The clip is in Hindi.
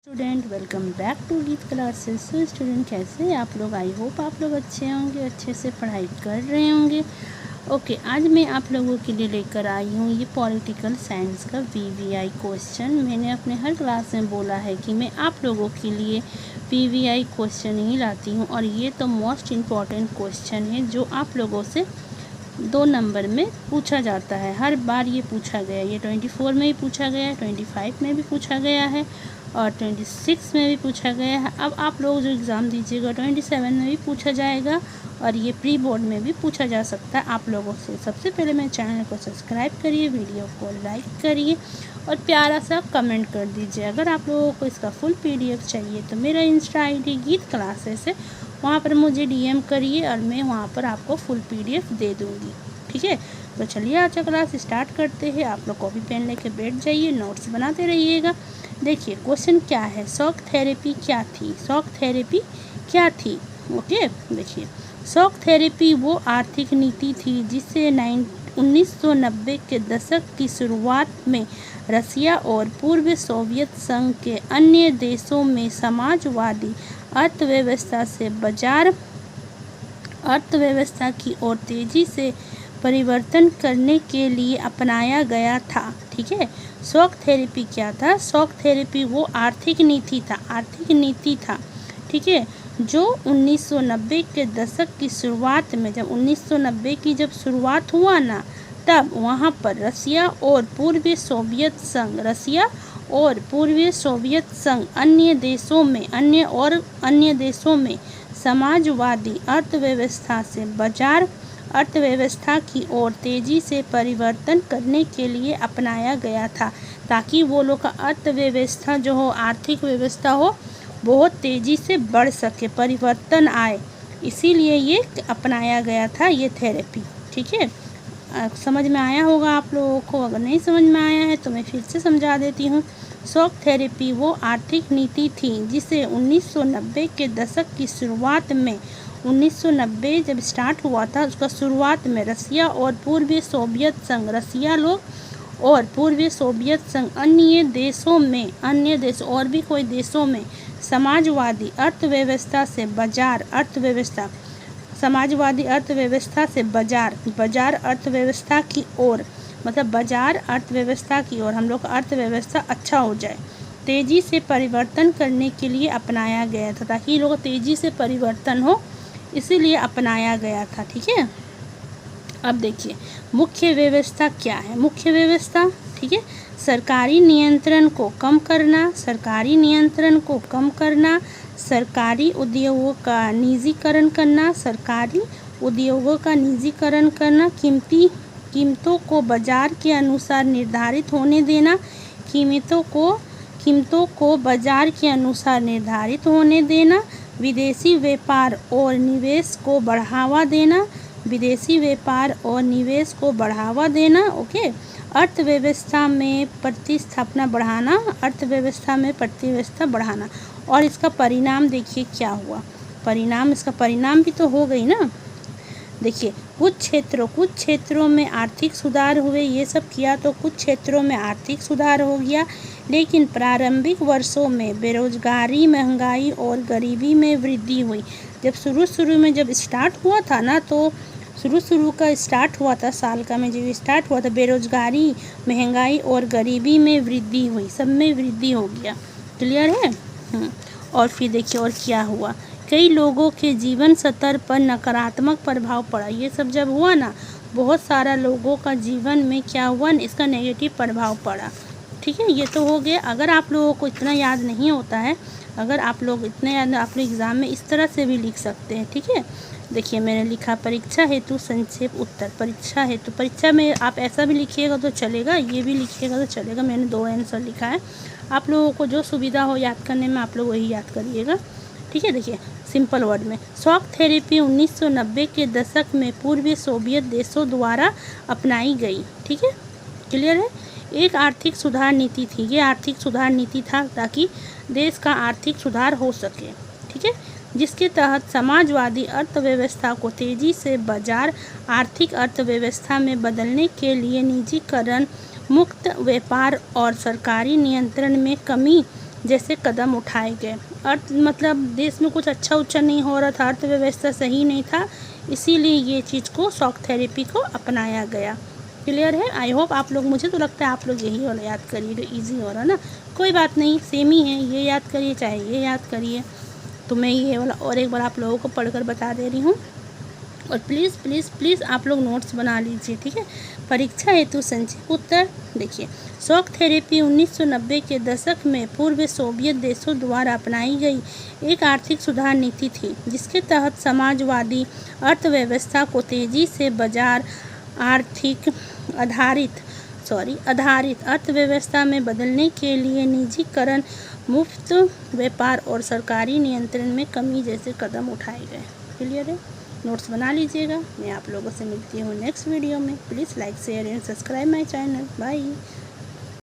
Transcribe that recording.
स्टूडेंट वेलकम बैक टू गीत क्लासेस। सो स्टूडेंट कैसे हैं आप लोग? आई होप आप लोग अच्छे होंगे, अच्छे से पढ़ाई कर रहे होंगे। ओके, आज मैं आप लोगों के लिए लेकर आई हूँ ये पॉलिटिकल साइंस का वीवीआई क्वेश्चन। मैंने अपने हर क्लास में बोला है कि मैं आप लोगों के लिए वीवीआई क्वेश्चन ही लाती हूँ, और ये तो मोस्ट इम्पॉर्टेंट क्वेश्चन है जो आप लोगों से 2 नंबर में पूछा जाता है। हर बार ये पूछा गया, ये 24 में भी पूछा गया है, 25 में भी पूछा गया है और 26 में भी पूछा गया है। अब आप लोग जो एग्ज़ाम दीजिएगा 27 में भी पूछा जाएगा, और ये प्री बोर्ड में भी पूछा जा सकता है आप लोगों से। सबसे पहले मेरे चैनल को सब्सक्राइब करिए, वीडियो को लाइक करिए और प्यारा सा कमेंट कर दीजिए। अगर आप लोगों को इसका फुल PDF चाहिए तो मेरा इंस्टा ID गीत क्लासेस है, वहाँ पर मुझे DM करिए और मैं वहाँ पर आपको फुल PDF दे दूँगी। ठीक है, तो चलिए आज का क्लास स्टार्ट करते हैं। आप लोग कॉपी पेन लेके बैठ जाइए, नोट्स बनाते रहिएगा। देखिए क्वेश्चन क्या है, शॉक थेरेपी क्या थी? शॉक थेरेपी क्या थी? ओके, देखिए शॉक थेरेपी वो आर्थिक नीति थी जिससे 1990 के दशक की शुरुआत में रसिया और पूर्व सोवियत संघ के अन्य देशों में समाजवादी अर्थव्यवस्था से बाजार अर्थव्यवस्था की ओर तेजी से परिवर्तन करने के लिए अपनाया गया था। ठीक है, शॉक थेरेपी क्या था? शॉक थेरेपी वो आर्थिक नीति था। ठीक है, जो 1990 के दशक की शुरुआत में, जब 1990 की जब शुरुआत हुआ ना, तब वहाँ पर रसिया और पूर्वी सोवियत संघ अन्य देशों में समाजवादी अर्थव्यवस्था से बाजार अर्थव्यवस्था की ओर तेजी से परिवर्तन करने के लिए अपनाया गया था, ताकि वो लोग का अर्थव्यवस्था जो हो, आर्थिक व्यवस्था हो, बहुत तेज़ी से बढ़ सके, परिवर्तन आए, इसीलिए ये अपनाया गया था ये थेरेपी। ठीक है, समझ में आया होगा आप लोगों को। अगर नहीं समझ में आया है तो मैं फिर से समझा देती हूँ। शॉक थेरेपी वो आर्थिक नीति थी जिसे 1990 के दशक की शुरुआत में, 1990 जब स्टार्ट हुआ था उसका शुरुआत में रसिया और पूर्वी सोवियत संघ, रसिया लोग और पूर्वी सोवियत संघ अन्य देशों और भी कोई देशों में समाजवादी अर्थव्यवस्था से बाजार अर्थव्यवस्था, समाजवादी अर्थव्यवस्था से बाजार अर्थव्यवस्था की ओर, मतलब बाजार अर्थव्यवस्था की ओर हम लोग का अर्थव्यवस्था अच्छा हो जाए, तेज़ी से परिवर्तन करने के लिए अपनाया गया था, ताकि लोग तेज़ी से परिवर्तन हो, इसीलिए अपनाया गया था। ठीक है, अब देखिए मुख्य व्यवस्था क्या है। मुख्य व्यवस्था, ठीक है, सरकारी नियंत्रण को कम करना, सरकारी उद्योगों का निजीकरण करना, कीमतों को बाजार के अनुसार निर्धारित होने देना, कीमतों को बाजार के अनुसार निर्धारित होने देना, विदेशी व्यापार और निवेश को बढ़ावा देना। ओके, अर्थव्यवस्था में प्रतिस्थापना बढ़ाना। और इसका परिणाम देखिए क्या हुआ। इसका परिणाम भी तो हो गई ना। देखिए कुछ क्षेत्रों में आर्थिक सुधार हुए, ये सब किया तो कुछ क्षेत्रों में आर्थिक सुधार हो गया, लेकिन प्रारंभिक वर्षों में बेरोजगारी, महंगाई और गरीबी में वृद्धि हुई। जब शुरू में जब स्टार्ट हुआ था ना, तो शुरू का स्टार्ट हुआ था, साल का में जब स्टार्ट हुआ था, बेरोजगारी, महंगाई और गरीबी में वृद्धि हुई, सब में वृद्धि हो गया। क्लियर है? और फिर देखिए और क्या हुआ, कई लोगों के जीवन स्तर पर नकारात्मक प्रभाव पड़ा। ये सब जब हुआ ना, बहुत सारा लोगों का जीवन में क्या हुआ, इसका नेगेटिव प्रभाव पड़ा। ठीक है, ये तो हो गया। अगर आप लोगों को इतना याद नहीं होता है, अगर आप लोग इतने याद, आप लोग एग्ज़ाम में इस तरह से भी लिख सकते हैं। ठीक है, देखिए मैंने लिखा परीक्षा हेतु संक्षेप उत्तर। परीक्षा में आप ऐसा भी लिखिएगा तो चलेगा, ये भी लिखिएगा तो चलेगा। मैंने 2 आंसर लिखा है, आप लोगों को जो सुविधा हो याद करने में आप लोग वही याद करिएगा। ठीक है, देखिए सिंपल वर्ड में, शॉक थेरेपी 1990 के दशक में पूर्वी सोवियत देशों द्वारा अपनाई गई। ठीक है, क्लियर है? एक आर्थिक सुधार नीति थी, ये आर्थिक सुधार नीति था ताकि देश का आर्थिक सुधार हो सके। ठीक है, जिसके तहत समाजवादी अर्थव्यवस्था को तेजी से बाजार आर्थिक अर्थव्यवस्था में बदलने के लिए निजीकरण, मुक्त व्यापार और सरकारी नियंत्रण में कमी जैसे कदम उठाए गए। मतलब देश में कुछ अच्छा उच्चा नहीं हो रहा था, अर्थव्यवस्था सही नहीं था, इसीलिए ये चीज़ को शॉक थेरेपी को अपनाया गया। क्लियर है? आई होप आप लोग, मुझे तो लगता है आप लोग यही वाला याद करिए, ईजी हो रहा ना। कोई बात नहीं, सेम ही है, ये याद करिए चाहे ये याद करिए। तो मैं ये वाला और एक बार आप लोगों को पढ़कर बता दे रही हूँ। और प्लीज़ प्लीज़ प्लीज़ आप लोग नोट्स बना लीजिए, ठीक है। परीक्षा हेतु संक्षिप्त उत्तर देखिए। शॉक थेरेपी 1990 के दशक में पूर्व सोवियत देशों द्वारा अपनाई गई एक आर्थिक सुधार नीति थी, जिसके तहत समाजवादी अर्थव्यवस्था को तेज़ी से बाजार आधारित अर्थव्यवस्था में बदलने के लिए निजीकरण, मुफ्त व्यापार और सरकारी नियंत्रण में कमी जैसे कदम उठाए गए। क्लियर है? नोट्स बना लीजिएगा। मैं आप लोगों से मिलती हूँ नेक्स्ट वीडियो में। Please like share and subscribe my channel. Bye.